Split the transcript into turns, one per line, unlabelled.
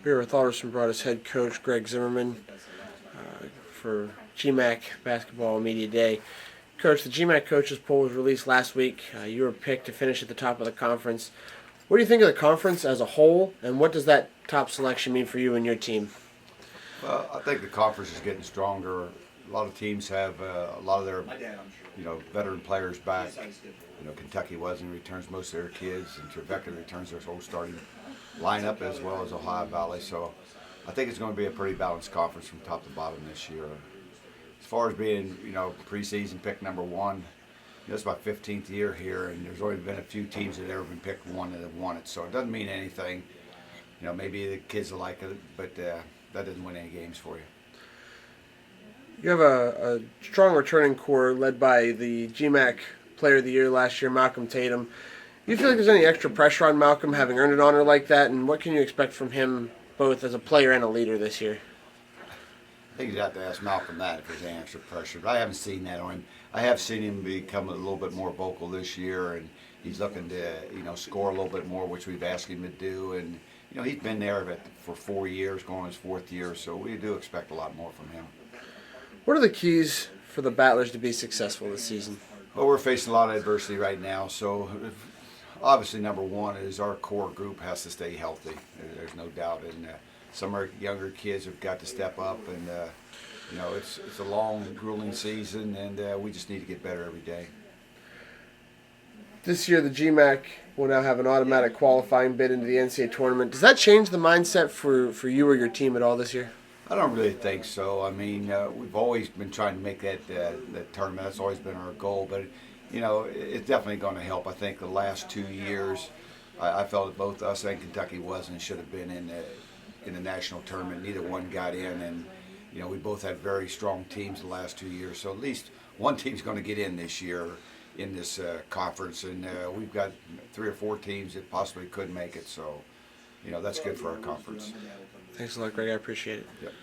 We're with Alderson Broaddus head coach Greg Zimmerman for GMAC Basketball Media Day. Coach, the GMAC Coaches Poll was released last week. You were picked to finish at the top of the conference. What do you think of the conference as a whole, and what does that top selection mean for you and your team?
Well, I think the conference is getting stronger. A lot of teams have a lot of their, veteran players back. Kentucky returns most of their kids, and Trevecca returns their whole starting lineup as well as Ohio Valley. So I think it's going to be a pretty balanced conference from top to bottom this year. As far as being, preseason pick number one, it's my 15th year here, and there's only been a few teams that have ever been picked one that have won it. So it doesn't mean anything. Maybe the kids will like it, but that doesn't win any games for you.
You have a strong returning core led by the GMAC Player of the Year last year, Malcolm Tatum. Do you feel like there's any extra pressure on Malcolm having earned an honor like that, and what can you expect from him both as a player and a leader this year?
I think you'd have to ask Malcolm that if there's any extra pressure, but I haven't seen that on him. I have seen him become a little bit more vocal this year, and he's looking to score a little bit more, which we've asked him to do. And he's been there for 4 years, going on his 4th year, so we do expect a lot more from him.
What are the keys for the Battlers to be successful this season?
Well, we're facing a lot of adversity right now, so obviously number one is our core group has to stay healthy. There's no doubt, and some of our younger kids have got to step up, and it's a long, grueling season, and we just need to get better every day.
This year, the GMAC will now have an automatic qualifying bid into the NCAA tournament. Does that change the mindset for you or your team at all this year?
I don't really think so. I mean, we've always been trying to make that tournament. That's always been our goal. But, it's definitely going to help. I think the last 2 years, I felt that both us and Kentucky should have been in the national tournament. Neither one got in. And, we both had very strong teams the last 2 years. So at least one team's going to get in this year in this conference. And we've got 3 or 4 teams that possibly could make it. So, that's good for our conference.
Thanks a lot, Greg. I appreciate it.
Yep.